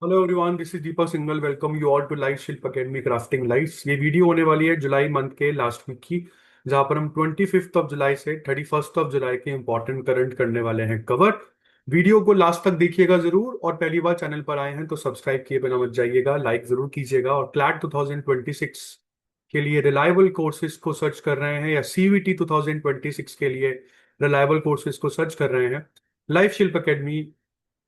Hello everyone, this is Deepak Singal. Welcome you all to live Shilp academy crafting lives. ये video होने वाली है जुलाई मंथ के लास्ट वीक की, जहां पर हम 25 ऑफ जुलाई से 31 ऑफ जुलाई के इंपॉर्टेंट करंट करने वाले हैं कवर। वीडियो को लास्ट तक देखिएगा जरूर, और पहली बार चैनल पर आए हैं तो सब्सक्राइब किए बिना मत जाइएगा, लाइक जरूर कीजिएगा। और क्लैट 2026 के लिए रिलायबल कोर्सेज को सर्च कर रहे हैं, या सीवीटी 2026 के लिए रिलायबल कोर्सेज को सर्च कर रहे हैं, लाइव शिल्प अकेडमी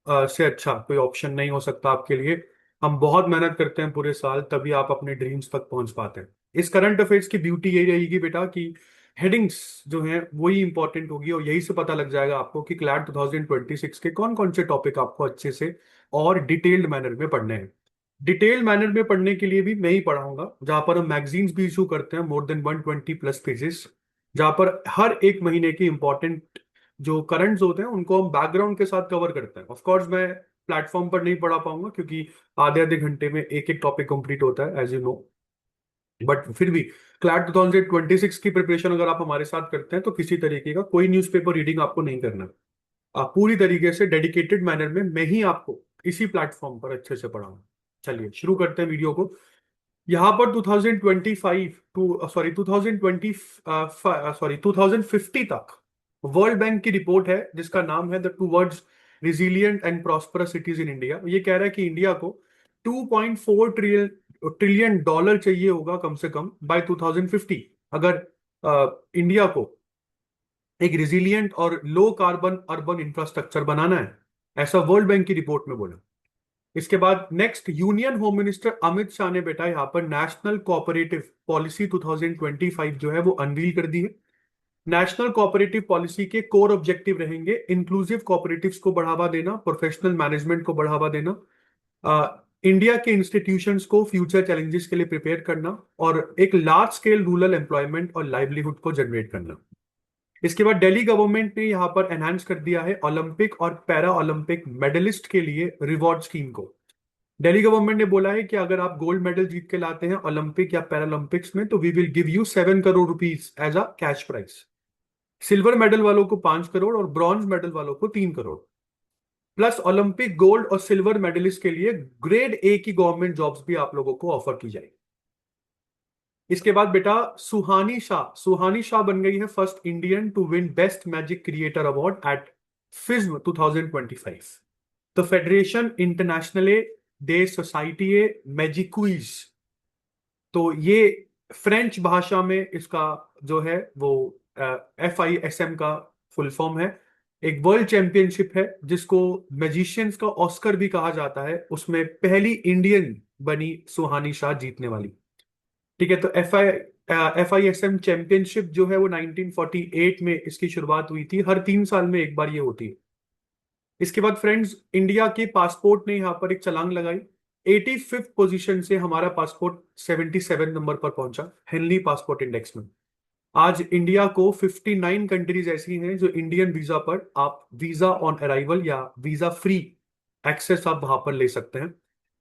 से अच्छा कोई ऑप्शन नहीं हो सकता आपके लिए। हम बहुत मेहनत करते हैं पूरे साल, तभी आप अपने ड्रीम्स तक पहुंच पाते हैं। इस करंट अफेयर्स की ब्यूटी यही रहेगी बेटा कि हेडिंग्स जो हैं वही इंपॉर्टेंट होगी, और यही से पता लग जाएगा आपको कि क्लैट 2026 के कौन कौन से टॉपिक आपको अच्छे से और डिटेल्ड मैनर में पढ़ने हैं। डिटेल्ड मैनर में पढ़ने के लिए भी मैं ही पढ़ाऊंगा, जहां पर हम मैगजीन्स भी इशू करते हैं, मोर देन 120 प्लस पेजेस, जहां पर हर एक महीने की इंपॉर्टेंट जो करंट्स होते हैं उनको हम बैकग्राउंड के साथ कवर करते हैं। ऑफ कोर्स मैं प्लेटफॉर्म पर नहीं पढ़ा पाऊंगा, क्योंकि आधे आधे घंटे में एक एक टॉपिक कंप्लीट होता है, एज यू नो। बट फिर भी क्लैट 2026 की प्रिपरेशन अगर आप हमारे साथ करते हैं तो किसी तरीके का कोई न्यूज़पेपर रीडिंग आपको नहीं करना। आप पूरी तरीके से डेडिकेटेड मैनर में मैं ही आपको इसी प्लेटफॉर्म पर अच्छे से पढ़ाऊंगा। चलिए शुरू करते हैं वीडियो को। यहाँ पर 2025 टू सॉरी 2020 सॉरी 2050 तक वर्ल्ड बैंक की रिपोर्ट है, जिसका नाम है the towards resilient and prosperous cities in India. ये कह रहा है कि इंडिया को 2.4 ट्रिलियन डॉलर चाहिए होगा कम से कम बाय 2050, अगर इंडिया को एक रिजिलियंट और लो कार्बन अर्बन इंफ्रास्ट्रक्चर बनाना है, ऐसा वर्ल्ड बैंक की रिपोर्ट में बोला। इसके बाद next, union home minister Amit Shah ने बेटा यहाँ पर नेशनल कोऑपरेटिव पॉलिसी 2025 जो है वो अनवील कर दी है। नेशनल कोऑपरेटिव पॉलिसी के कोर ऑब्जेक्टिव रहेंगे इंक्लूसिव कोऑपरेटिव्स को बढ़ावा देना, प्रोफेशनल मैनेजमेंट को बढ़ावा देना, इंडिया के इंस्टीट्यूशंस को फ्यूचर चैलेंजेस के लिए प्रिपेयर करना, और एक लार्ज स्केल रूरल एम्प्लॉयमेंट और लाइवलीहुड को जनरेट करना। इसके बाद दिल्ली गवर्नमेंट ने यहाँ पर एनहांस कर दिया है ओलंपिक और पैरा ओलंपिक मेडलिस्ट के लिए रिवॉर्ड स्कीम को। दिल्ली गवर्नमेंट ने बोला है कि अगर आप गोल्ड मेडल जीत के लाते हैं ओलंपिक या पैरालंपिक्स में, तो we will give you 7 crore rupees as a cash prize. Silver medal वालों को 5 करोड़ और ब्रॉन्ज मेडल वालों को 3 करोड़, प्लस ओलंपिक गोल्ड और सिल्वर मेडलिस्ट के लिए ग्रेड ए की गवर्नमेंट जॉब्स भी आप लोगों को ऑफर की जाएगी। इसके बाद बेटा सुहानी शाह बन गई है first Indian to win best magic creator award at FISM 2025। तो फेडरेशन इंटरनेशनले दे सोसाइटी मैजिक्विज, तो ये फ्रेंच भाषा में इसका जो है वो FISM का फुल फॉर्म है। एक वर्ल्ड चैंपियनशिप है जिसको मैजिशियंस का ऑस्कर भी कहा जाता है, उसमें पहली इंडियन बनी सुहानी शाह जीतने वाली। ठीक है, तो FISM चैंपियनशिप जो है वो 1948 में इसकी शुरुआत हुई थी, हर 3 साल में एक बार ये होती है। इसके बाद फ्रेंड्स, इंडिया के पासपोर्ट ने यहाँ पर एक छलांग लगाई। 85th पोजीशन से हमारा पासपोर्ट 77 नंबर पर पहुंचा हेनली पासपोर्ट इंडेक्स में। आज इंडिया को 59 कंट्रीज ऐसी हैं जो इंडियन वीजा पर आप वीजा ऑन अराइवल या वीजा फ्री एक्सेस आप वहां पर ले सकते हैं।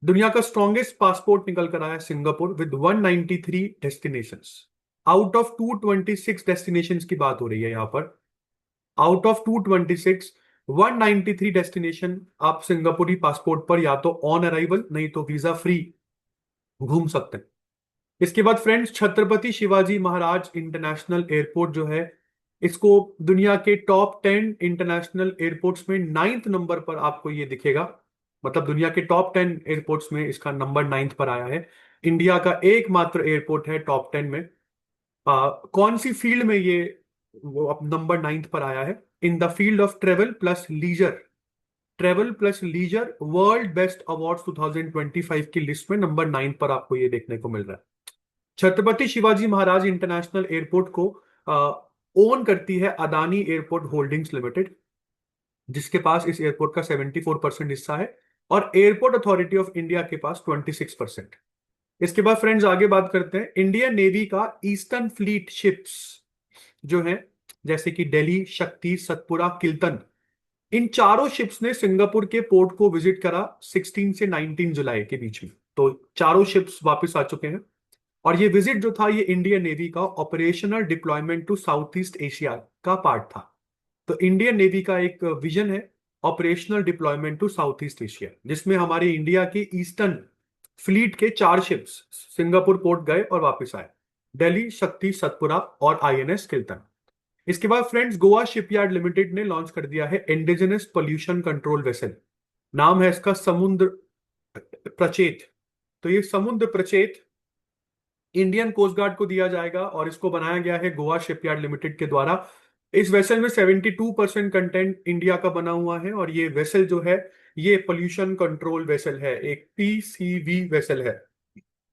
दुनिया का स्ट्रॉन्गेस्ट पासपोर्ट निकल कर आया Singapore with 193 destinations. Out of 226 destinations की बात हो रही है यहाँ पर। आउट ऑफ 226, 193 डेस्टिनेशन आप सिंगापुरी पासपोर्ट पर या तो ऑन अराइवल नहीं तो वीजा फ्री घूम सकते हैं। इसके बाद friends, Chhatrapati Shivaji Maharaj international airport जो है, इसको दुनिया के टॉप 10 इंटरनेशनल एयरपोर्ट्स में 9th नंबर पर आपको ये दिखेगा। मतलब दुनिया के टॉप 10 एयरपोर्ट्स में इसका नंबर 9th पर आया है। इंडिया का एकमात्र एयरपोर्ट है टॉप 10 में। कौन सी फील्ड में ये वो अब नंबर 9th पर आया है? In the field of travel plus leisure world best awards 2025 की लिस्ट में नंबर 9 पर आपको ये देखने को मिल रहा है। छत्रपति शिवाजी महाराज इंटरनेशनल एयरपोर्ट को ओन करती है अदानी एयरपोर्ट होल्डिंग्स लिमिटेड, जिसके पास इस एयरपोर्ट का 74% हिस्सा है, और एयरपोर्ट अथॉरिटी ऑफ इंडिया के पास 26%। इसके बाद फ्रेंड्स आगे बात करते हैं इंडियन नेवी का ईस्टर्न फ्लीट शिप्स जो है, जैसे कि दिल्ली, शक्ति, सतपुरा, किल्तन, इन चारों शिप्स ने सिंगापुर के पोर्ट को विजिट करा 16 से 19 जुलाई के बीच में। तो चारों शिप्स वापस आ चुके हैं, और ये विजिट जो था ये इंडियन नेवी का operational deployment to south east Asia का पार्ट था। तो इंडियन नेवी का एक विजन है operational deployment to south east Asia, जिसमें हमारे इंडिया के ईस्टर्न फ्लीट के 4 शिप्स सिंगापुर पोर्ट गए और वापस आए, दिल्ली, शक्ति, सतपुरा और आईएनएस किल्टन। इसके बाद फ्रेंड्स, गोवा शिपयार्ड लिमिटेड ने लॉन्च कर दिया है इंडिजिनस पोल्यूशन कंट्रोल वेसल। नाम है इसका समुद्र प्रचेत। तो ये समुद्र प्रचेत इंडियन कोस्ट गार्ड को दिया जाएगा और इसको बनाया गया है गोवा शिपयार्ड लिमिटेड के द्वारा। इस वेसल में 72% कंटेंट इंडिया का बना हुआ है और ये वेसल जो है ये पोल्यूशन कंट्रोल वेसल है, एक पीसीवी वेसल है।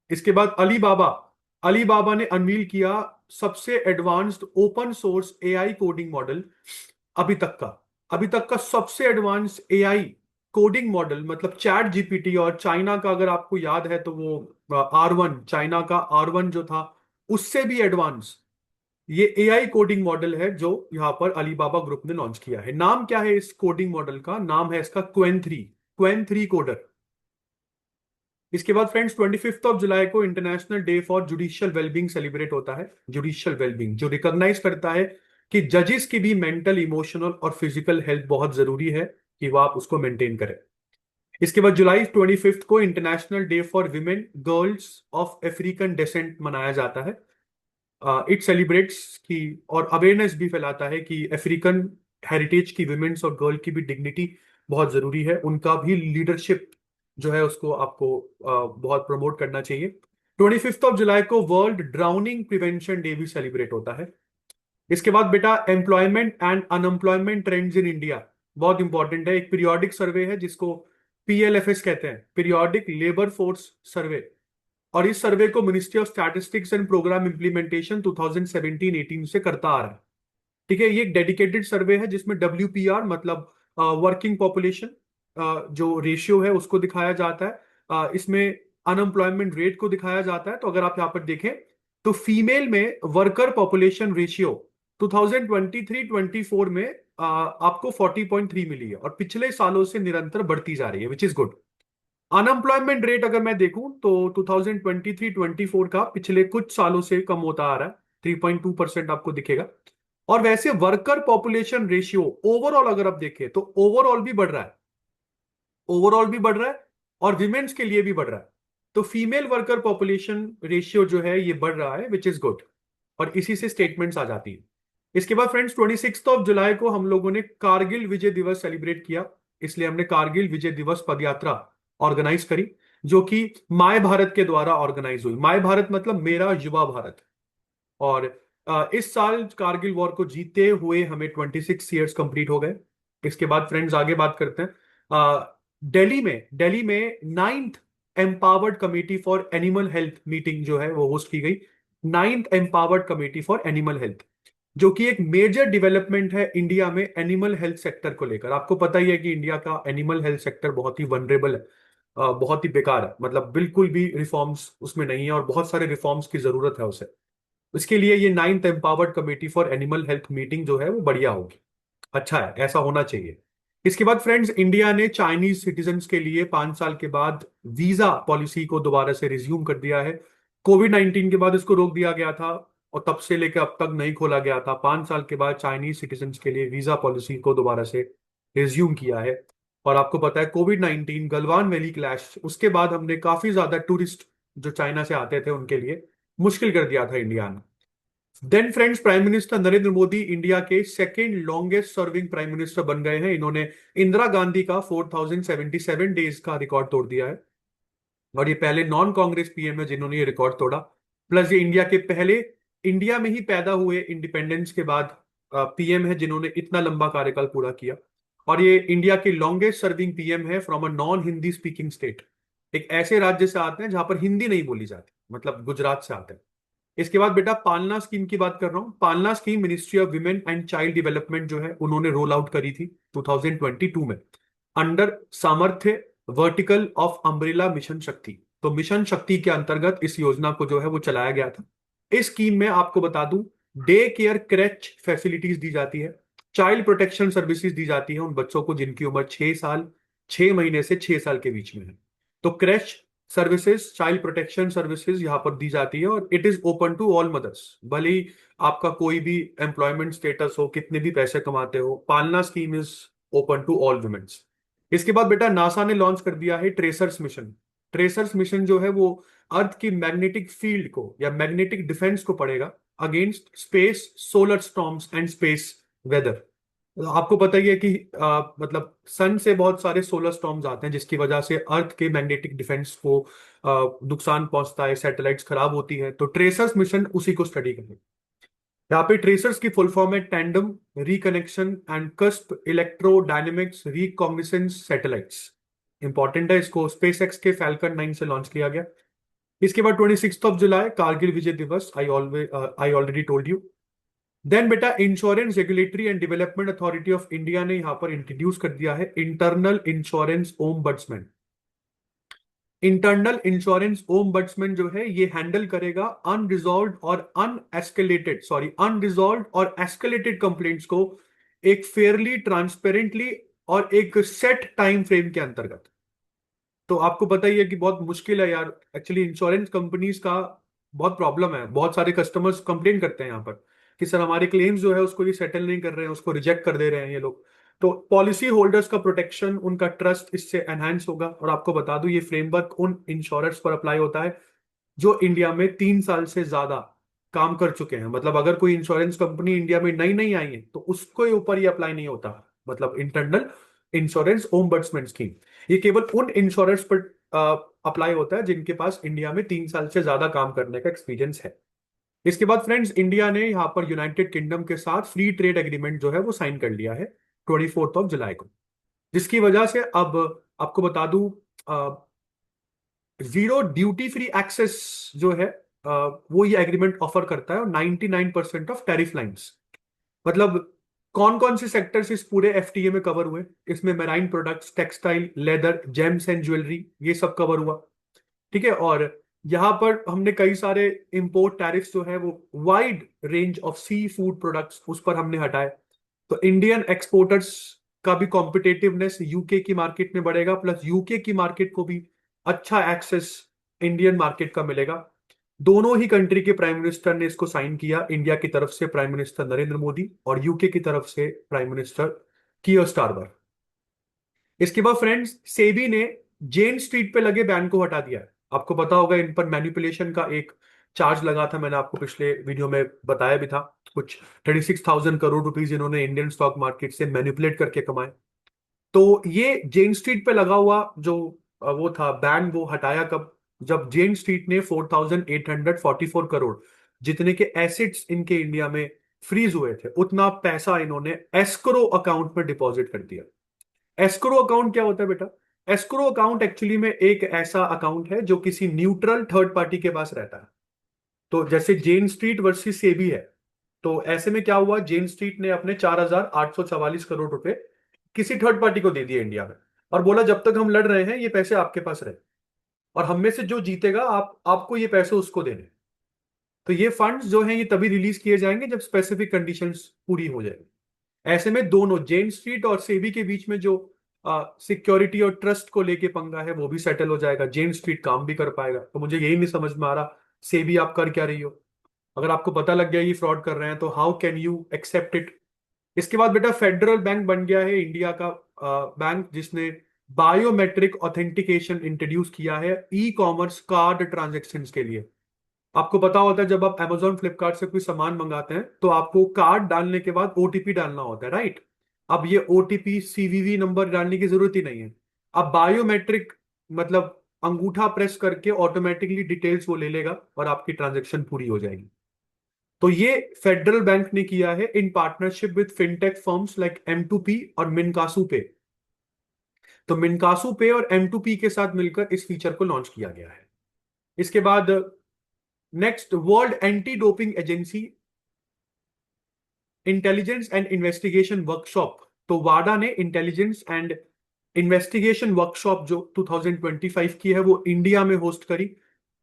इसके बाद अलीबाबा, अलीबाबा ने अनवील किया सबसे advanced open source AI coding model अभी तक का। अभी तक का सबसे एडवांस एआई कोडिंग मॉडल, मतलब चैट जीपीटी। और चाइना का अगर आपको याद है तो वो R1, चाइना का R1 जो था उससे भी एडवांस ये एआई कोडिंग मॉडल है जो यहां पर अलीबाबा ग्रुप ने लॉन्च किया है। नाम क्या है इस कोडिंग मॉडल का? नाम है इसका क्वेन 3 कोडर। इसके बाद फ्रेंड्स, 25 जुलाई को international day for judicial wellbeing celebrate होता है। जुडिशियल वेलबींग जो रिकॉग्नाइज करता है कि जजेस की भी मेंटल, इमोशनल और फिजिकल हेल्थ बहुत जरूरी है कि वो आप उसको मेंटेन करें। इसके बाद जुलाई 25 को international day for women girls of African descent मनाया जाता है। इट सेलिब्रेट्स की और अवेयरनेस भी फैलाता है कि अफ्रीकन हेरिटेज की विमेन्स और गर्ल की भी डिग्निटी बहुत जरूरी है, उनका भी लीडरशिप जो है उसको आपको बहुत प्रमोट करना चाहिए। 25 जुलाई को वर्ल्ड ड्राउनिंग प्रिवेंशन डे भी सेलिब्रेट होता है। इसके बाद बेटा, employment and unemployment trends in India बहुत इंपॉर्टेंट है। एक पीरियोडिक सर्वे है जिसको पीएलएफएस कहते हैं, पीरियोडिक लेबर फोर्स सर्वे। और इस सर्वे को ministry of statistics and programme implementation 2017-18 से करता आ रहा है। ठीक है, ये एक डेडिकेटेड सर्वे है जिसमें WPR मतलब वर्किंग पॉपुलेशन जो रेशियो है उसको दिखाया जाता है। इसमें अनएम्प्लॉयमेंट रेट को दिखाया जाता है। तो अगर आप यहाँ पर देखें तो फीमेल में वर्कर पॉपुलेशन रेशियो 2023-24 में आपको 40.3 मिली है और पिछले सालों से निरंतर बढ़ती जा रही है, which is good. Unemployment rate अगर मैं देखूं तो 2023-24 का पिछले कुछ सालों से कम होता आ रहा है, 3.2% आपको दिखेगा। और वैसे वर्कर पॉपुलेशन रेशियो ओवरऑल अगर आप देखें तो ओवरऑल भी बढ़ रहा है, ओवरऑल भी बढ़ रहा है और विमेन्स के लिए भी बढ़ रहा है। तो फीमेल वर्कर पॉपुलेशन रेशियो जो है ये बढ़ रहा है, विच इज गुड। और इसी से स्टेटमेंट्स आ जाती है। इसके बाद फ्रेंड्स, 26 जुलाई को हम लोगों ने कारगिल विजय दिवस सेलिब्रेट किया, इसलिए हमने कारगिल विजय दिवस पदयात्रा ऑर्गेनाइज करी, जो कि माय भारत के द्वारा ऑर्गेनाइज हुई। माय भारत मतलब मेरा युवा भारत। और इस साल कारगिल वॉर को जीते हुए हमें 26 ईयर्स कंप्लीट हो गए। इसके बाद फ्रेंड्स आगे बात करते हैं। दिल्ली में 9th empowered committee for animal health meeting जो है वो होस्ट की गई। 9th empowered committee for animal health, जो कि एक मेजर डेवलपमेंट है इंडिया में एनिमल हेल्थ सेक्टर को लेकर। आपको पता ही है कि इंडिया का एनिमल हेल्थ सेक्टर बहुत ही वनरेबल है, बहुत ही बेकार है, मतलब बिल्कुल भी रिफॉर्म्स उसमें नहीं है और बहुत सारे रिफॉर्म्स की जरूरत है उसे। इसके लिए ये 9th empowered committee for animal health meeting जो है वो बढ़िया होगी, अच्छा है, ऐसा होना चाहिए। इसके बाद फ्रेंड्स, इंडिया ने चाइनीज सिटीजन्स के लिए 5 साल के बाद वीजा पॉलिसी को दोबारा से रिज्यूम कर दिया है। कोविड-19 के बाद इसको रोक दिया गया था और तब से लेकर अब तक नहीं खोला गया था। 5 साल के बाद चाइनीज सिटीजन्स के लिए वीजा पॉलिसी को दोबारा से रिज्यूम किया है। और आपको पता है कोविड-19 गलवान वैली क्लैश, उसके बाद हमने काफी ज्यादा टूरिस्ट जो चाइना से आते थे उनके लिए मुश्किल कर दिया था इंडिया ने। Then friends, prime minister Narendra Modi India के second longest serving prime minister बन गए हैं। इन्होंने इंदिरा गांधी का 4077 डेज का रिकॉर्ड तोड़ दिया है और ये पहले नॉन कांग्रेस पीएम है जिन्होंने ये रिकॉर्ड तोड़ा। प्लस ये इंडिया के पहले, इंडिया में ही पैदा हुए इंडिपेंडेंस के बाद पीएम है जिन्होंने इतना लंबा कार्यकाल पूरा किया। और ये इंडिया के लॉन्गेस्ट सर्विंग पीएम है from a non Hindi speaking state, एक ऐसे राज्य से आते हैं जहां पर हिंदी नहीं बोली जाती, मतलब गुजरात से आते हैं। इसके बाद बेटा, पालना स्कीम की बात कर रहा हूं। पालना scheme ministry of women and child development जो है उन्होंने रोल आउट करी थी 2022 में अंडर सामर्थ्य वर्टिकल ऑफ अम्ब्रेला मिशन शक्ति। तो मिशन शक्ति के अंतर्गत इस योजना को जो है वो चलाया गया था। इस स्कीम में आपको बता दूं, डे केयर क्रैच फैसिलिटीज दी जाती है, चाइल्ड प्रोटेक्शन सर्विसेज दी जाती है उन बच्चों को जिनकी उम्र 6 साल 6 महीने से 6 साल के बीच में है। तो crèche services, child protection services यहाँ पर दी जाती है और it is open to all mothers. भले ही आपका कोई भी एम्प्लॉयमेंट स्टेटस हो, कितने भी पैसे कमाते हो, Palna scheme is open to all womens. इसके बाद बेटा नासा ने लॉन्च कर दिया है ट्रेसर्स मिशन। ट्रेसर्स मिशन जो है वो अर्थ की मैग्नेटिक फील्ड को या मैग्नेटिक डिफेंस को पड़ेगा against space solar storms and space weather. आपको पता ही है कि मतलब सन से बहुत सारे सोलर स्टॉर्म्स आते हैं जिसकी वजह से अर्थ के मैग्नेटिक डिफेंस को नुकसान पहुंचता है, सैटेलाइट्स खराब होती है। तो ट्रेसर्स मिशन उसी को स्टडी करें। यहाँ पे ट्रेसर्स की फुल फॉर्म है tandem reconnection and cusp electrodynamics reconnaissance satellites. Important है, इसको स्पेस एक्स के फैल्कन 9 से लॉन्च किया गया। इसके बाद 26 जुलाई Kargil Vijay Diwas. I already told you. Then बेटा insurance regulatory and development authority of India ने यहां पर इंट्रोड्यूस कर दिया है internal insurance ombudsman. Internal insurance ombudsman जो है ये हैंडल करेगा अनरिजॉल्व और एस्केलेटेड कंप्लेंट्स को एक फेयरली, ट्रांसपेरेंटली और एक सेट टाइम फ्रेम के अंतर्गत। तो आपको पता ही है कि बहुत मुश्किल है यार, एक्चुअली इंश्योरेंस कंपनीज का बहुत प्रॉब्लम है। बहुत सारे कस्टमर्स कंप्लेन करते हैं यहाँ पर कि सर हमारे क्लेम्स जो है उसको ये सेटल नहीं कर रहे हैं, उसको रिजेक्ट कर दे रहे हैं ये लोग। तो पॉलिसी होल्डर्स का प्रोटेक्शन, उनका ट्रस्ट इससे एनहांस होगा। और आपको बता दूं ये फ्रेमवर्क उन इंश्योरेंस पर अप्लाई होता है जो इंडिया में 3 साल से ज्यादा काम कर चुके हैं। मतलब अगर कोई इंश्योरेंस कंपनी इंडिया में नई नई आई है तो उसके ऊपर ये अप्लाई नहीं होता। मतलब इंटरनल इंश्योरेंस ओम्बड्समैन स्कीम ये केवल उन इंश्योरेंस पर अप्लाई होता है जिनके पास इंडिया में 3 साल से ज्यादा काम करने का एक्सपीरियंस है। इसके बाद फ्रेंड्स इंडिया ने यहाँ पर यूनाइटेड किंगडम के साथ फ्री ट्रेड एग्रीमेंट जो है वो साइन कर लिया है 24 जुलाई को, जिसकी वजह से अब आपको बता दूं जीरो ड्यूटी फ्री एक्सेस जो है वो ये एग्रीमेंट ऑफर करता है और 99% ऑफ टैरिफ लाइंस। मतलब कौन कौन से सेक्टर्स इस पूरे एफटीए में कवर हुए, इसमें marine products, textile, leather, James and jewellery, ये सब कवर हुआ। ठीक है। और यहां पर हमने कई सारे इंपोर्ट टैरिफ्स जो है वो wide range of sea food products उस पर हमने हटाए। तो इंडियन एक्सपोर्टर्स का भी कॉम्पिटेटिवनेस यूके की मार्केट में बढ़ेगा, प्लस यूके की मार्केट को भी अच्छा एक्सेस इंडियन मार्केट का मिलेगा। दोनों ही कंट्री के प्राइम मिनिस्टर ने इसको साइन किया, इंडिया की तरफ से प्राइम मिनिस्टर नरेंद्र मोदी और यूके की तरफ से प्राइम मिनिस्टर कीयर स्टारमर। इसके बाद फ्रेंड्स सेबी ने जेन स्ट्रीट पे लगे बैन को हटा दिया है। आपको पता होगा इन पर मैनिपुलेशन का एक चार्ज लगा था, मैंने आपको पिछले वीडियो में बताया भी था। कुछ 36,000 करोड़ रुपीज इन्होंने इंडियन स्टॉक मार्केट से मैनिपुलेट करके कमाए। तो ये जेन स्ट्रीट पे लगा हुआ जो वो था बैन, वो हटाया कब, जब जेन स्ट्रीट ने 4,844 करोड़ जितने के एसेट्स इनके इंडिया में फ्रीज हुए थे उतना पैसा इन्होंने एस्क्रो अकाउंट में डिपॉजिट कर दिया। एस्क्रो अकाउंट क्या होता है बेटा? एस्क्रो अकाउंट एक्चुअली में एक ऐसा अकाउंट है जो किसी न्यूट्रल थर्ड पार्टी के पास रहता है। तो जैसे जेन स्ट्रीट वर्सेस सेबी है, तो ऐसे में क्या हुआ, जेन स्ट्रीट ने अपने 4,844 करोड़ रुपए किसी थर्ड पार्टी को दे दिए इंडिया में और बोला जब तक हम लड़ रहे हैं ये पैसे आपके पास रहे और हम में से जो जीतेगा आपको ये पैसे उसको देने। तो ये फंड्स जो हैं ये तभी रिलीज किए जाएंगे जब स्पेसिफिक कंडीशंस पूरी हो जाएगी। ऐसे में दोनों जेन स्ट्रीट और सेबी के बीच में जो सिक्योरिटी और ट्रस्ट को लेके पंगा है वो भी सेटल हो जाएगा, जेन स्ट्रीट काम भी कर पाएगा। तो मुझे यही नहीं समझ में आ रहा सेबी आप कर क्या रही हो? अगर आपको पता लग गया ये फ्रॉड कर रहे हैं तो how can you accept it? इसके बाद बेटा फेडरल बैंक बन गया है इंडिया का बैंक जिसने बायोमेट्रिक ऑथेंटिकेशन इंट्रोड्यूस किया है ई कॉमर्स कार्ड ट्रांजेक्शन के लिए। आपको पता होता है जब आप Amazon फ्लिपकार्ट से कोई सामान मंगाते हैं तो आपको कार्ड डालने के बाद ओटीपी डालना होता है, राइट? अब ये ओटीपी सीवीवी नंबर डालने की जरूरत ही नहीं है। अब बायोमेट्रिक मतलब अंगूठा प्रेस करके ऑटोमेटिकली डिटेल्स वो ले लेगा और आपकी ट्रांजेक्शन पूरी हो जाएगी। तो ये फेडरल बैंक ने किया है in partnership with fintech firms like M2P और मिनकासू पे। तो मिनकासू पे और M2P के साथ मिलकर इस फीचर को लॉन्च किया गया है। इसके बाद next world anti doping agency intelligence and investigation workshop. तो वाडा ने इंटेलिजेंस एंड इन्वेस्टिगेशन वर्कशॉप जो 2025 की है वो इंडिया में होस्ट करी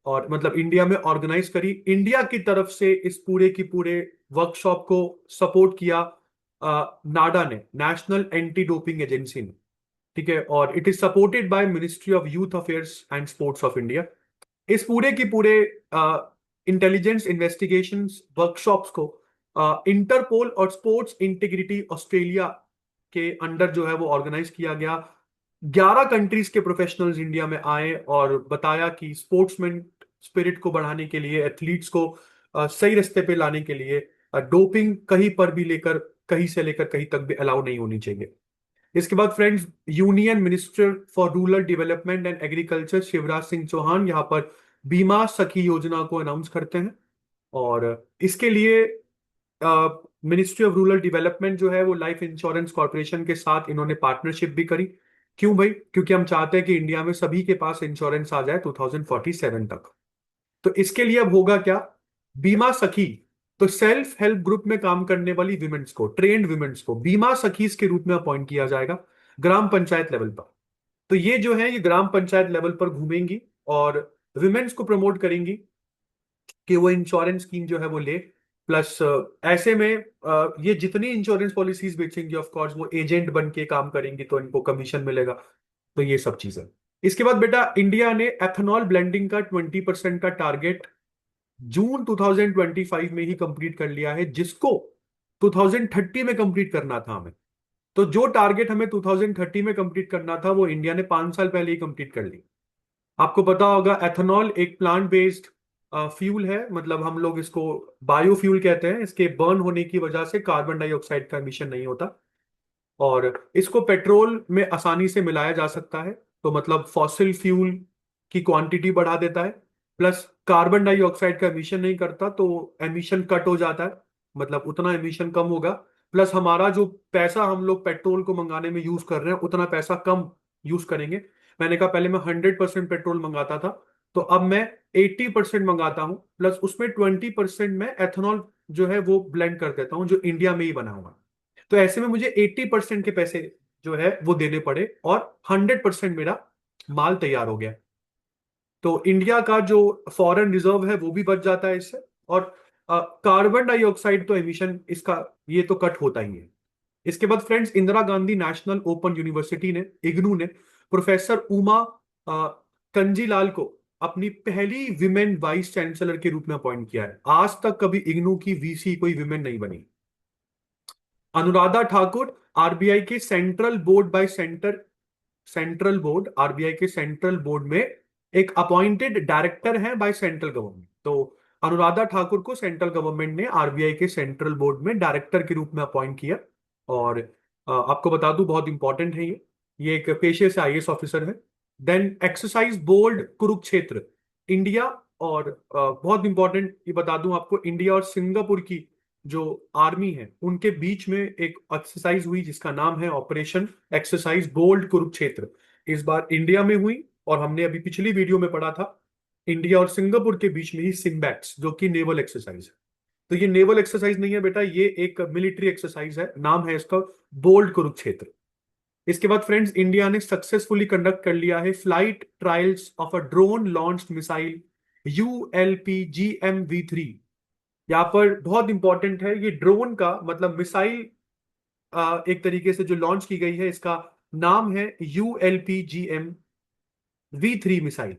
और मतलब इंडिया में ऑर्गेनाइज करी। इंडिया की तरफ से इस पूरे की पूरे वर्कशॉप को सपोर्ट किया नाडा ने, नेशनल एंटी डोपिंग एजेंसी ने। ठीक है। और it is supported by ministry of youth affairs and sports of India. इस पूरे की पूरे इंटेलिजेंस इन्वेस्टिगेशन वर्कशॉप्स को इंटरपोल और स्पोर्ट्स इंटीग्रिटी ऑस्ट्रेलिया के अंडर जो है वो ऑर्गेनाइज किया गया। 11 कंट्रीज के प्रोफेशनल्स इंडिया में आए और बताया कि स्पोर्ट्समैन स्पिरिट को बढ़ाने के लिए, एथलीट्स को सही रास्ते पे लाने के लिए डोपिंग कहीं पर भी लेकर, कहीं से लेकर कहीं तक भी अलाउ नहीं होनी चाहिए। इसके बाद friends, union minister for rural development and agriculture Shivraj Singh Chauhan यहाँ पर बीमा सखी योजना को अनाउंस करते हैं। और इसके लिए मिनिस्ट्री ऑफ रूरल डेवलपमेंट जो है वो लाइफ इंश्योरेंस कॉर्पोरेशन के साथ इन्होंने पार्टनरशिप भी करी। क्यों भाई? क्योंकि हम चाहते हैं कि इंडिया में सभी के पास इंश्योरेंस आ जाए 2047 तक। तो इसके लिए अब होगा क्या? बीमा सखी, तो सेल्फ हेल्प ग्रुप में काम करने वाली विमेंस को, ट्रेन्ड विमेंस को बीमा सखीज के रूप में अपॉइंट किया जाएगा ग्राम पंचायत लेवल पर। तो ये जो है ये ग्राम पंचायत लेवल पर घूमेंगी और विमेंस को प्रमोट करेंगी कि वो इंश्योरेंस स्कीम जो है वो ले। प्लस ऐसे में ये जितनी इंश्योरेंस पॉलिसीज बेचेंगी ऑफ कोर्स वो एजेंट बन के काम करेंगी, तो इनको कमीशन मिलेगा। तो ये सब चीजें। इसके बाद बेटा, इंडिया ने एथेनॉल ब्लेंडिंग का 20% का टारगेट जून 2025 में ही कंप्लीट कर लिया है, जिसको 2030 में कंप्लीट करना था हमें। तो जो टारगेट हमें 2030 में कंप्लीट करना था वो इंडिया ने 5 साल पहले ही कंप्लीट कर ली। आपको पता होगा एथेनॉल एक प्लांट बेस्ड फ्यूल है, मतलब हम लोग इसको बायोफ्यूल कहते हैं। इसके बर्न होने की वजह से कार्बन डाइऑक्साइड का एमिशन नहीं होता और इसको पेट्रोल में आसानी से मिलाया जा सकता है। तो मतलब फॉसिल फ्यूल की क्वांटिटी बढ़ा देता है, प्लस कार्बन डाइऑक्साइड का एमिशन नहीं करता, तो एमिशन कट हो जाता है, मतलब उतना एमिशन कम होगा। प्लस हमारा जो पैसा हम लोग पेट्रोल को मंगाने में यूज कर रहे हैं उतना पैसा कम यूज करेंगे। मैंने कहा पहले मैं 100% पेट्रोल मंगाता था, तो अब मैं 80% मंगाता हूं, प्लस उसमें 20% मैं एथेनॉल जो है वो ब्लेंड कर देता हूं जो इंडिया में ही बना हुआ है। तो ऐसे में मुझे 80% के पैसे जो है वो देने पड़े और 100% मेरा माल तैयार हो गया। तो इंडिया का जो फॉरेन रिजर्व है वो भी बच जाता है इससे। और कार्बन डाइऑक्साइड तो एमिशन इसका ये तो कट होता ही है। इसके बाद friends, Indira Gandhi national open university ने, इग्नू ने, प्रोफेसर उमा अ, कंजीलाल को अपनी पहली विमेन वाइस चांसलर के रूप में अपॉइंट किया है। आज तक कभी इग्नू की वीसी कोई विमेन नहीं बनी। अनुराधा ठाकुर आरबीआई के सेंट्रल बोर्ड, आरबीआई के सेंट्रल बोर्ड में एक अपॉइंटेड डायरेक्टर है बाय सेंट्रल गवर्नमेंट। तो अनुराधा ठाकुर को सेंट्रल गवर्नमेंट ने आरबीआई के सेंट्रल बोर्ड में डायरेक्टर के रूप में अपॉइंट किया। और आपको बता दूं बहुत इंपॉर्टेंट है ये एक पेशे से आईएएस ऑफिसर है। Then exercise bold Kurukshetra, India और बहुत इंपॉर्टेंट ये बता दूं आपको, इंडिया और सिंगापुर की जो आर्मी है उनके बीच में एक एक्सरसाइज हुई जिसका नाम है ऑपरेशन एक्सरसाइज बोल्ड कुरुक्षेत्र। इस बार इंडिया में हुई और हमने अभी पिछली वीडियो में पढ़ा था इंडिया और सिंगापुर के बीच में ही सिम्बैक्स, जो कि नेवल एक्सरसाइज है। तो ये नेवल एक्सरसाइज नहीं है बेटा, ये एक मिलिट्री एक्सरसाइज है, नाम है इसका बोल्ड कुरुक्षेत्र। इसके बाद फ्रेंड्स, इंडिया ने सक्सेसफुली कंडक्ट कर लिया है flight trials of a drone launched missile ULPGM-V3। यहाँ पर बहुत इंपॉर्टेंट है, ये ड्रोन का मतलब मिसाइल एक तरीके से जो लॉन्च की गई है इसका नाम है ULPGM-V3 मिसाइल।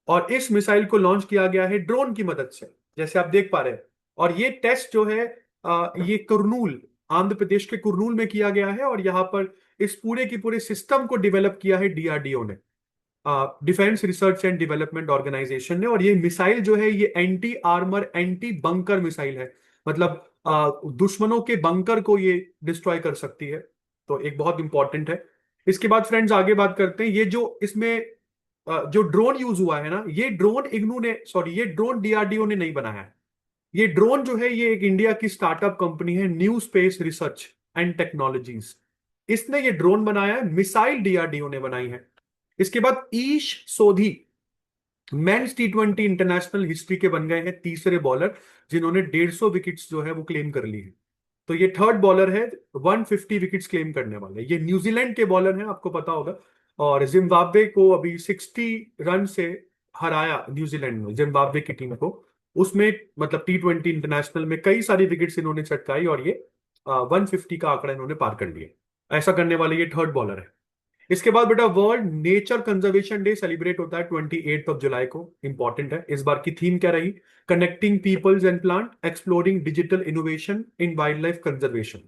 और इस मिसाइल को लॉन्च किया गया है ड्रोन की मदद से, जैसे आप देख पा रहे हैं। और ये टेस्ट जो है ये कुर्नूल, आंध्र प्रदेश के कुर्नूल में किया गया है। और यहाँ पर इस पूरे की पूरे सिस्टम को डेवलप किया है डीआरडीओ ने, defence research and development organisation ने। और ये मिसाइल जो है ये anti armour anti bunker missile है, मतलब दुश्मनों के बंकर को ये डिस्ट्रॉय कर सकती है। तो एक बहुत इंपॉर्टेंट है। इसके बाद फ्रेंड्स आगे बात करते हैं, ये जो इसमें जो ड्रोन यूज हुआ है ना, ये ड्रोन इग्नू ने, सॉरी, ये ड्रोन डीआरडीओ ने नहीं बनाया है। ये ड्रोन जो है ये एक इंडिया की स्टार्टअप कंपनी है, new space research and technologies, इसने ये ड्रोन बनाया है, मिसाइल डीआरडीओ ने बनाई है। इसके बाद ईश सोधी मेंस T20 इंटरनेशनल हिस्ट्री के बन गए हैं तीसरे बॉलर जिन्होंने 150 विकेट्स जो है वो क्लेम कर ली है। तो ये थर्ड बॉलर है 150 विकेट्स क्लेम करने वाले। ये न्यूजीलैंड के बॉलर हैं, आपको पता होगा। और जिम्बाब्वे को अभी 60 रन से हराया न्यूजीलैंड ने जिम्बाब्वे की टीम को। उसमें मतलब T20 इंटरनेशनल में कई सारी विकेट्स इन्होंने चटकाई और ये 150 का आंकड़ा इन्होंने पार कर लिया। ऐसा करने वाले ये थर्ड बॉलर है। इसके बाद बेटा, world nature conservation day celebrate होता है 28 जुलाई को। इंपॉर्टेंट है। इस बार की थीम क्या रही? Connecting peoples and plant, exploring digital innovation in wild life conservation.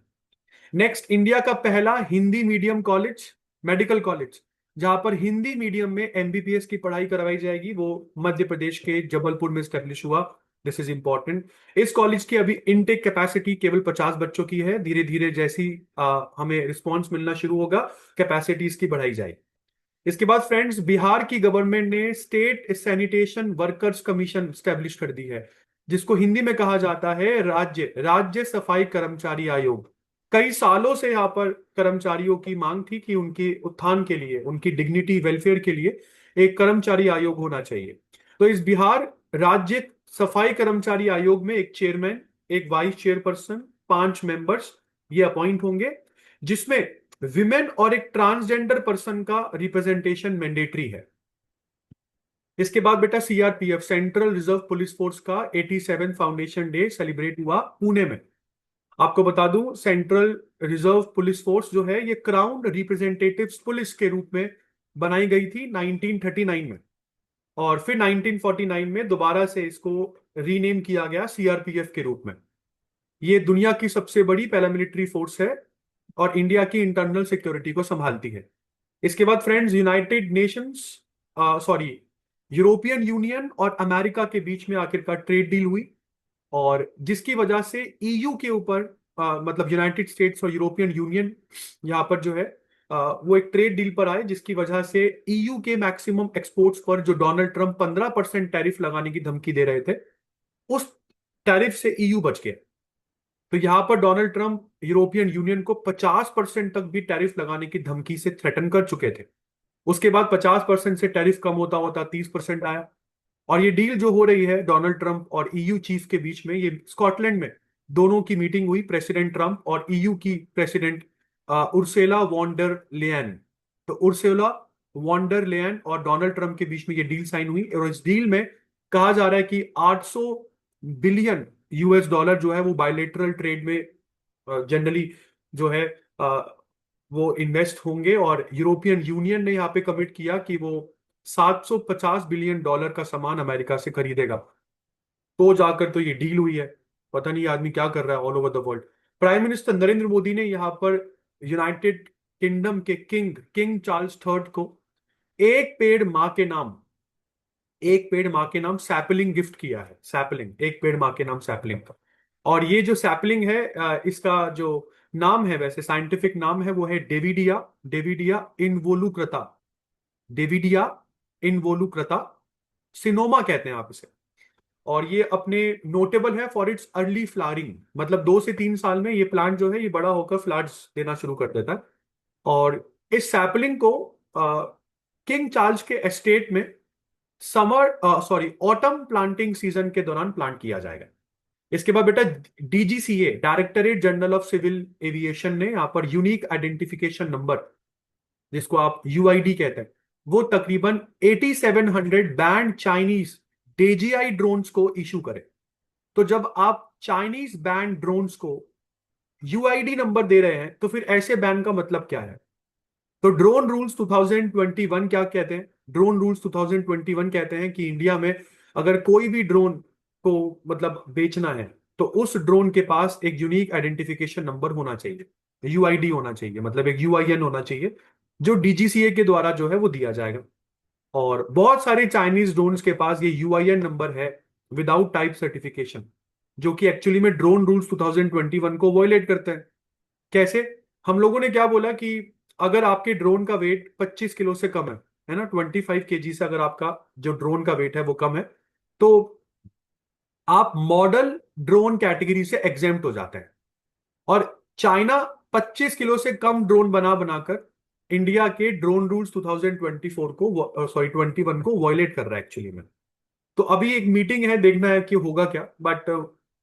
Next, India का पहला Hindi medium college, medical college, जहां पर हिंदी मीडियम में एमबीबीएस की पढ़ाई करवाई जाएगी, वो मध्य प्रदेश के जबलपुर में स्टेब्लिश हुआ। This is important. इस कॉलेज की अभी इनटेक कैपेसिटी केवल 50 बच्चों की है। धीरे धीरे जैसी हमें रिस्पॉन्स मिलना शुरू होगा, कैपेसिटी इसकी बढ़ाई जाएगी। इसके बाद फ्रेंड्स, बिहार की गवर्नमेंट ने state sanitation workers commission establish कर दी है, जिसको हिंदी में कहा जाता है राज्य राज्य सफाई कर्मचारी आयोग। कई सालों से यहाँ पर कर्मचारियों की मांग थी कि उनके उत्थान के लिए, उनकी डिग्निटी वेलफेयर के लिए एक कर्मचारी आयोग होना चाहिए। तो इस बिहार राज्य सफाई कर्मचारी आयोग में एक चेयरमैन, एक वाइस चेयरपर्सन, 5 मेंबर्स ये अपॉइंट होंगे, जिसमें विमेन और एक ट्रांसजेंडर पर्सन का रिप्रेजेंटेशन मैंडेटरी है। इसके बाद बेटा, CRPF central reserve police force का 87 फाउंडेशन डे सेलिब्रेट हुआ पुणे में। आपको बता दूं, सेंट्रल रिजर्व पुलिस फोर्स जो है ये क्राउन रिप्रेजेंटेटिव्स पुलिस के रूप में बनाई गई थी 1939 में, और फिर 1949 में दोबारा से इसको रीनेम किया गया सीआरपीएफ के रूप में। ये दुनिया की सबसे बड़ी पैरामिलिट्री फोर्स है और इंडिया की इंटरनल सिक्योरिटी को संभालती है। इसके बाद friends, United Nations, sorry, European union और अमेरिका के बीच में आखिरकार ट्रेड डील हुई, और जिसकी वजह से ईयू के ऊपर, मतलब यूनाइटेड स्टेट्स और यूरोपियन यूनियन यहाँ पर जो है वो एक ट्रेड डील पर आए, जिसकी वजह से ईयू के मैक्सिमम एक्सपोर्ट्स पर जो डोनाल्ड ट्रंप 15% टैरिफ लगाने की धमकी दे रहे थे, उस टैरिफ से ईयू बच गया। तो यहां पर डोनाल्ड ट्रंप यूरोपियन यूनियन को 50% तक भी टैरिफ लगाने की धमकी से थ्रेटन कर चुके थे। उसके बाद 50% से टैरिफ कम होता होता 30% आया, और ये डील जो हो रही है डोनाल्ड ट्रंप और ईयू चीफ के बीच में, ये स्कॉटलैंड में दोनों की मीटिंग हुई, प्रेसिडेंट ट्रंप और ईयू की प्रेसिडेंट उर्सुला वॉन्डर लेयन। तो उर्सुला वॉन्डर लेयन और डोनाल्ड ट्रंप के बीच में ये डील साइन हुई, और इस डील में कहा जा रहा है कि 800 बिलियन यूएस डॉलर जो है वो बायलेटरल ट्रेड में जनरली जो है वो इन्वेस्ट होंगे, और यूरोपियन यूनियन ने यहाँ पे कमिट किया कि वो 750 बिलियन डॉलर का सामान अमेरिका से खरीदेगा। तो जाकर तो ये डील हुई है। पता नहीं ये आदमी क्या कर रहा है all over the world. Prime minister Narendra Modi ने यहाँ पर यूनाइटेड किंगडम के किंग किंग चार्ल्स थर्ड को एक पेड़ माँ के नाम, एक पेड़ माँ के नाम सैपलिंग गिफ्ट किया है। सैपलिंग, एक पेड़ माँ के नाम सैपलिंग का। और ये जो सैपलिंग है, इसका जो नाम है, वैसे साइंटिफिक नाम है, वो है डेविडिया, डेविडिया इनवोलुक्रता, डेविडिया इनवोलुक्रता सिनोमा कहते हैं आप इसे। और ये अपने नोटेबल है फॉर इट्स अर्ली फ्लावरिंग, मतलब 2 से 3 साल में ये प्लांट जो है ये बड़ा होकर फ्लावर्स देना शुरू कर देता है। और इस सैपलिंग को किंग चार्ल्स के एस्टेट में summer, sorry, autumn planting season के दौरान प्लांट किया जाएगा। इसके बाद बेटा, DGCA directorate general of civil aviation ने यहाँ पर यूनिक आइडेंटिफिकेशन नंबर, जिसको आप यूआईडी कहते हैं, वो तकरीबन 8700 बैंड चाइनीज डेजीआई ड्रोन्स को इशू करे। तो जब आप चाइनीज बैंड ड्रोन्स को यूआईडी नंबर दे रहे हैं, तो फिर ऐसे बैन का मतलब क्या है? तो ड्रोन रूल्स 2021 क्या कहते हैं? ड्रोन रूल्स 2021 कहते हैं कि इंडिया में अगर कोई भी ड्रोन को मतलब बेचना है, तो उस ड्रोन के पास एक यूनिक आइडेंटिफिकेशन नंबर होना चाहिए, यूआईडी होना चाहिए, मतलब एक यूआईएन होना चाहिए, जो डीजीसीए के द्वारा जो है वो दिया जाएगा। और बहुत सारे चाइनीज ड्रोन्स के पास ये यूआईएन नंबर है विदाउट टाइप सर्टिफिकेशन, जो कि एक्चुअली में ड्रोन रूल्स 2021 को वॉयलेट करते हैं। कैसे? हम लोगों ने क्या बोला कि अगर आपके ड्रोन का वेट 25 किलो से कम है ना, 25 kg से अगर आपका जो ड्रोन का वेट है वो कम है, तो आप मॉडल ड्रोन कैटेगरी से एग्जेम्प्ट हो जाते हैं। और चाइना 25 किलो से कम ड्रोन बना बनाकर इंडिया के ड्रोन रूल्स 2024 को, सॉरी 21 को वॉयलेट कर रहा है एक्चुअली में। तो अभी एक मीटिंग है, देखना है कि होगा क्या। बट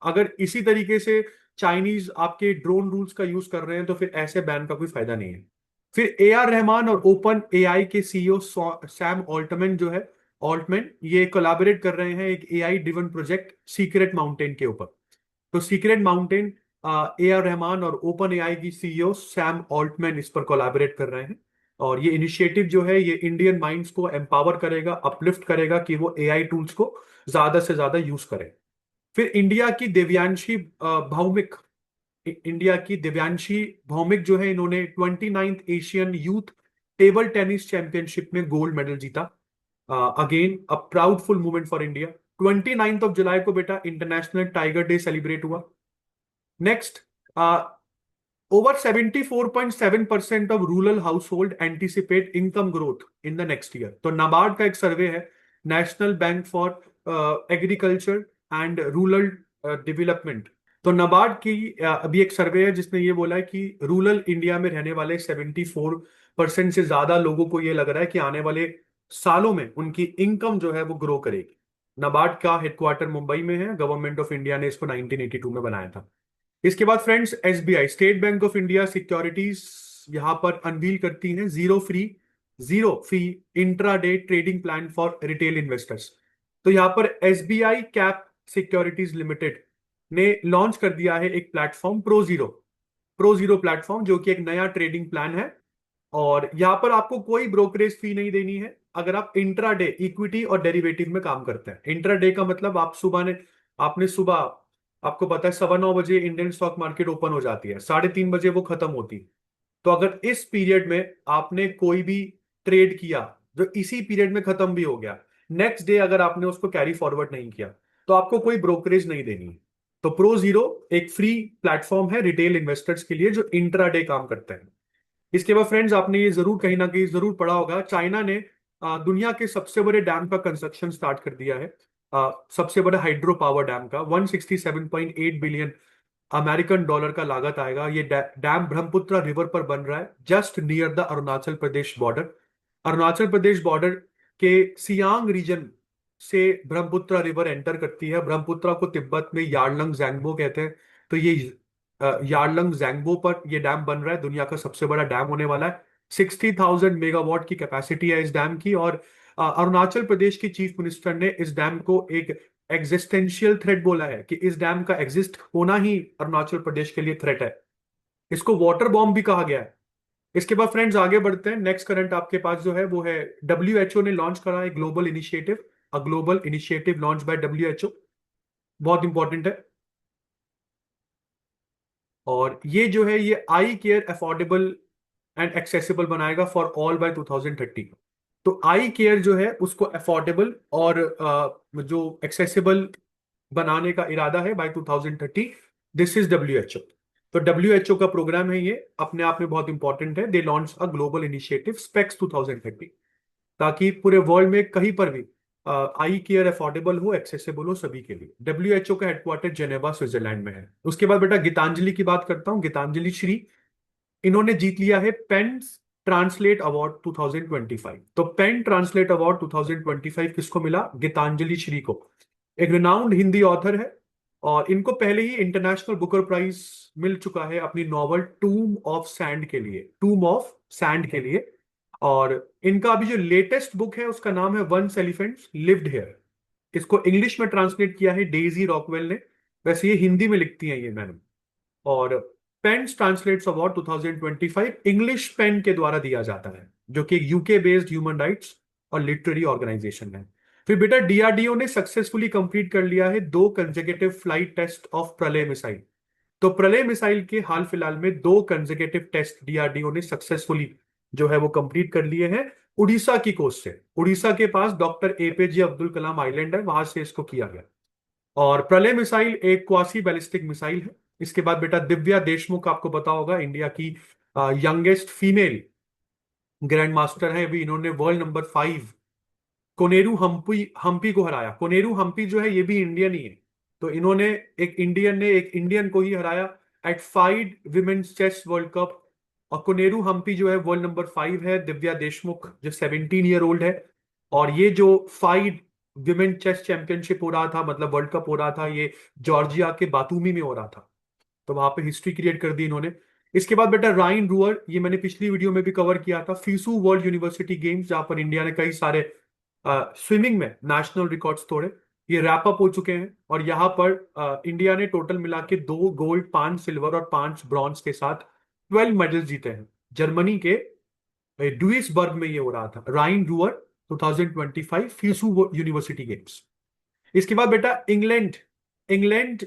अगर इसी तरीके से चाइनीज आपके ड्रोन रूल्स का यूज कर रहे हैं, तो फिर ऐसे बैन का कोई फायदा नहीं है। फिर ए आर रहमान और ओपन एआई के सीईओ सैम ऑल्टमैन जो है, ऑल्टमैन, ये कोलैबोरेट कर रहे हैं एक AI driven project secret mountain के ऊपर। तो secret mountain, A R Rahman और ओपन एआई की सीईओ सैम ऑल्टमैन इस पर कोलैबोरेट कर रहे हैं। और ये इनिशिएटिव जो है ये इंडियन माइंड्स को एम्पावर करेगा, अपलिफ्ट करेगा कि वो एआई टूल्स को ज्यादा से ज्यादा यूज करें। फिर इंडिया की देवयांशी भौमिक, इंडिया की दिव्यांशी भौमिक जो है, इन्होंने 29th Asian youth table tennis championship में गोल्ड मेडल जीता। Again a proudful moment for India. 29th of July को बेटा इंटरनेशनल टाइगर डे सेलिब्रेट हुआ। Next, over 74.7% of rural house hold anticipate income growth in the next year. तो नाबार्ड का एक सर्वे है, national bank for agriculture and rural development. तो नाबार्ड की अभी एक सर्वे है जिसने ये बोला है कि रूरल इंडिया में रहने वाले 74% से ज्यादा लोगों को ये लग रहा है कि आने वाले सालों में उनकी इनकम जो है वो ग्रो करेगी। नाबार्ड का हेडक्वार्टर मुंबई में है। गवर्नमेंट ऑफ इंडिया ने इसको 1982 में बनाया था। इसके बाद friends, SBI state bank of India securities यहां पर अनवील करती हैं zero fee intraday trading plan for retail investors. तो यहां पर एसबीआई कैप सिक्योरिटीज लिमिटेड ने लॉन्च कर दिया है एक प्लेटफॉर्म प्रो जीरो प्लेटफॉर्म, जो कि एक नया ट्रेडिंग प्लान है। और यहां पर आपको कोई ब्रोकरेज फी नहीं देनी है अगर आप इंट्राडे इक्विटी और डेरिवेटिव में काम करते हैं। इंट्राडे का मतलब आप आपने सुबह, आपको पता है 9:15 बजे इंडियन स्टॉक मार्केट ओपन हो जाती है, 3:30 बजे वो खत्म होती है। तो अगर इस पीरियड में आपने कोई भी ट्रेड किया जो इसी पीरियड में खत्म भी हो गया, नेक्स्ट डे अगर आपने उसको कैरी फॉरवर्ड नहीं किया, तो आपको कोई ब्रोकरेज नहीं देनी है। तो प्रो जीरो एक फ्री प्लेटफॉर्म है रिटेल इन्वेस्टर्स के लिए जो इंट्राडे काम करते हैं। इसके बाद फ्रेंड्स, आपने ये जरूर कहीं ना कहीं जरूर पढ़ा होगा, चाइना ने दुनिया के सबसे बड़े डैम का कंस्ट्रक्शन स्टार्ट कर दिया है। सबसे बड़ा हाइड्रो पावर डैम का 167.8 बिलियन अमेरिकन डॉलर का लागत आएगा। ये डैम ब्रह्मपुत्र रिवर पर बन रहा है, just near the Arunachal Pradesh border. Arunachal Pradesh border के सियांग रीजन से ब्रह्मपुत्र रिवर एंटर करती है। ब्रह्मपुत्र को तिब्बत में यारलंग जैंगबो कहते हैं। तो ये यारलंग जैंगबो पर ये डैम बन रहा है, दुनिया का सबसे बड़ा डैम होने वाला है। 60,000 मेगावाट की कैपेसिटी है इस डैम की। और अरुणाचल प्रदेश की चीफ मिनिस्टर ने इस डैम को एक एग्जिस्टेंशियल थ्रेट बोला है, कि इस डैम का एग्जिस्ट होना ही अरुणाचल प्रदेश के लिए थ्रेट है। इसको वाटर बॉम्ब भी कहा गया है। इसके बाद फ्रेंड्स आगे बढ़ते हैं। नेक्स्ट करंट आपके पास जो है वो है, डब्ल्यूएचओ ने लॉन्च करा है global initiative, a global initiative launch by WHO. बहुत इंपॉर्टेंट है। और ये जो है ये आई केयर अफोर्डेबल एंड एक्सेसिबल बनाएगा फॉर ऑल बाय 2030। तो आई केयर जो है उसको अफोर्डेबल और जो एक्सेसिबल बनाने का इरादा है बाय 2030। This is WHO. तो डब्ल्यूएचओ का प्रोग्राम है, ये अपने आप में बहुत इंपॉर्टेंट है। They launch a global initiative specs 2030, ताकि पूरे वर्ल्ड में कहीं पर भी आई केयर अफोर्डेबल हो, एक्सेसिबल हो सभी के लिए। डब्ल्यूएचओ का हेडक्वार्टर जेनेवा स्विट्जरलैंड में है। उसके बाद बेटा गीतांजलि की बात करता हूँ। गीतांजलि श्री, इन्होंने जीत लिया है पेन ट्रांसलेट अवार्ड 2025। तो पेन ट्रांसलेट अवार्ड 2025 किसको मिला? गीतांजलि श्री को। एक रिनाउंड हिंदी ऑथर है, और इनको पहले ही इंटरनेशनल बुकर प्राइज मिल चुका है अपनी नॉवल टूम ऑफ सैंड के लिए। और इनका अभी जो लेटेस्ट बुक है उसका नाम है वंस एलिफेंट्स लिव्ड हियर। इसको इंग्लिश में ट्रांसलेट किया है डेजी रॉकवेल ने। वैसे ये हिंदी में लिखती हैं ये मैडम। और PEN's translates award 2025 English PEN के द्वारा दिया जाता है, जो कि यूके बेस्ड ह्यूमन राइट्स और लिटरेरी ऑर्गेनाइजेशन है। फिर बेटा डीआरडीओ ने सक्सेसफुली कंप्लीट कर लिया है 2 कंसेक्यूटिव फ्लाइट टेस्ट ऑफ प्रलय मिसाइल। तो प्रलय मिसाइल के हाल फिलहाल में 2 कंसेक्यूटिव टेस्ट डीआरडीओ ने सक्सेसफुली जो है वो कंप्लीट कर लिए हैं, उड़ीसा की कोस्ट से। उड़ीसा के पास doctor APJ Abdul Kalam island है, वहां से इसको किया गया। और प्रलय मिसाइल एक क्वासी बैलिस्टिक मिसाइल है। इसके बाद बेटा दिव्या देशमुख, आपको पता होगा इंडिया की यंगेस्ट फीमेल ग्रैंड मास्टर है। अभी इन्होंने वर्ल्ड नंबर 5 कोनेरू हम्पी हम्पी को हराया। कोनेरू हम्पी जो है ये भी इंडियन ही है। तो इन्होंने एक इंडियन को ही हराया at 5 women's chess world cup. और कोनेरू हम्पी जो है वर्ल्ड नंबर 5 है। दिव्या देशमुख जो 17 ईयर ओल्ड है। और ये जो 5 विमेन चेस चैंपियनशिप हो रहा था, मतलब वर्ल्ड कप हो रहा था, ये जॉर्जिया के बातूमी में हो रहा था। तो वहां पे हिस्ट्री क्रिएट कर दी इन्होंने। इसके बाद बेटा राइन रूअर, ये मैंने पिछली वीडियो में भी कवर किया था, फीसू वर्ल्ड यूनिवर्सिटी गेम्स, जहां पर इंडिया ने कई सारे स्विमिंग में नेशनल रिकॉर्ड्स तोड़े। ये रैप अप हो चुके हैं। और यहाँ पर इंडिया ने टोटल मिला के 2 गोल्ड, 5 सिल्वर और 5 ब्रॉन्ज के साथ 12 मेडल जीते हैं। जर्मनी के ड्यूइसबर्ग में ये हो रहा था, राइन रूअर 2025 फीसू यूनिवर्सिटी गेम्स। इसके बाद बेटा इंग्लैंड इंग्लैंड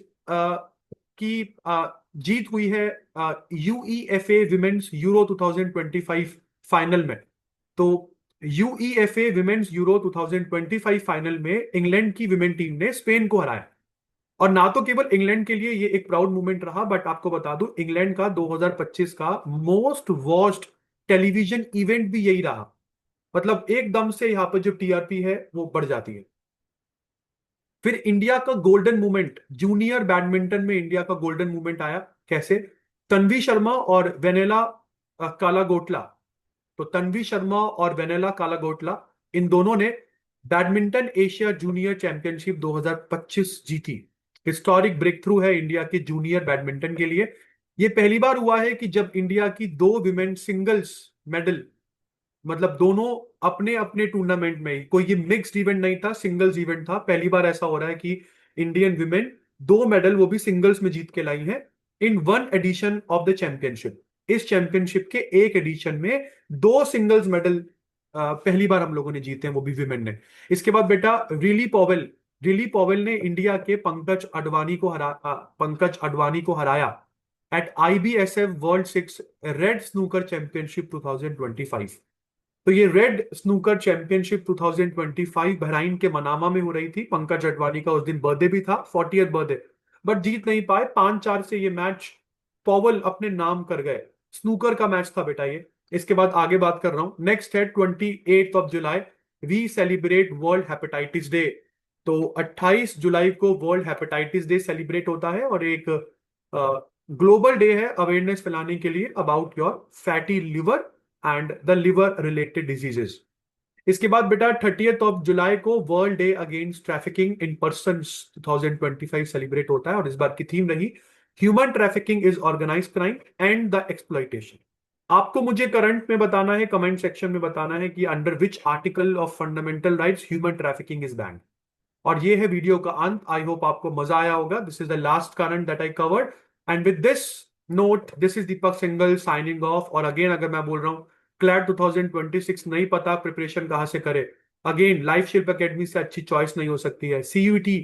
की जीत हुई है यूईएफए विमेन्स यूरो 2025 फाइनल में। तो यूईएफए विमेन्स यूरो 2025 फाइनल में इंग्लैंड की विमेन टीम ने स्पेन को हराया। और ना तो केवल इंग्लैंड के लिए ये एक प्राउड मोमेंट रहा, बट आपको बता दूं इंग्लैंड का 2025 का मोस्ट वॉच्ड टेलीविजन इवेंट भी यही रहा। मतलब एकदम से यहाँ पर जो टीआरपी है वो बढ़ जाती है। फिर इंडिया का गोल्डन मूवमेंट, जूनियर बैडमिंटन में इंडिया का गोल्डन मूवमेंट आया। कैसे? तन्वी शर्मा और वेनेला कालागोटला। तो तन्वी शर्मा और वेनेला कालागोटला, इन दोनों ने बैडमिंटन एशिया जूनियर चैंपियनशिप 2025 जीती। हिस्टोरिक ब्रेक थ्रू है इंडिया के जूनियर बैडमिंटन के लिए। यह पहली बार हुआ है कि जब इंडिया की दो विमेन सिंगल्स मेडल, मतलब दोनों अपने अपने टूर्नामेंट में ही, कोई ये मिक्स्ड इवेंट नहीं था, सिंगल्स इवेंट था। पहली बार ऐसा हो रहा है कि इंडियन विमेन दो मेडल वो भी सिंगल्स में जीत के लाई है in one edition of the championship. इस चैंपियनशिप के एक एडिशन में दो सिंगल्स मेडल पहली बार हम लोगों ने जीते हैं, वो भी विमेन ने। इसके बाद बेटा रिली पॉवेल ने इंडिया के पंकज अडवाणी को हराया at IBSF world six red snooker championship 2025। तो ये रेड स्नूकर चैंपियनशिप 2025 बहराइन के मनामा में हो रही थी। पंकज अडवाणी का उस दिन बर्थडे भी था, 40th बर्थडे, बट जीत नहीं पाए। 5-4 से ये मैच पॉवल अपने नाम कर गए। स्नूकर का मैच था बेटा ये। इसके बाद आगे बात कर रहा हूं, नेक्स्ट है 28 जुलाई, we celebrate world hepatitis day. तो 28 जुलाई को वर्ल्ड हेपेटाइटिस डे सेलिब्रेट होता है और एक ग्लोबल डे है अवेयरनेस फैलाने के लिए about your fatty liver and the liver related diseases. इसके बाद बेटा 30 जुलाई को world day against trafficking in person 2025 celebrate होता है और इस बार की थीम रही human trafficking is organise crime and the exploitation. आपको मुझे करंट में बताना है, कमेंट सेक्शन में बताना है कि under which article of fundamental rights human trafficking is band. और ये है वीडियो का अंत। आई होप आपको मजा आया होगा। This is the last current that I covered and with this note this is Deepak single signing off. और अगेन अगर मैं बोल रहा हूँ क्लैट 2026 नहीं पता प्रिपरेशन कहाँ से करे, अगेन लाइफ शिल्प एकेडमी से अच्छी चॉइस नहीं हो सकती है। सीयूटी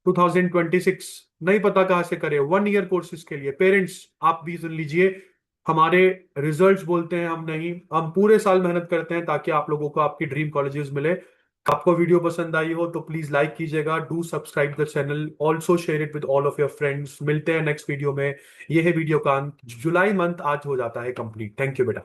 2026 नहीं पता कहाँ से करे 1 ईयर कोर्सेज के लिए। पेरेंट्स आप भी सुन लीजिए, हमारे रिजल्ट्स बोलते हैं हम नहीं, हम पूरे साल मेहनत करते हैं ताकि आप लोगों को आपकी ड्रीम कॉलेजेस मिले। आपको वीडियो पसंद आई हो तो प्लीज लाइक कीजिएगा, do subscribe the channel, also share it with all of your friends. मिलते हैं नेक्स्ट वीडियो में। यह है वीडियो का अंत। जुलाई मंथ आज हो जाता है कंप्लीट। थैंक यू बेटा।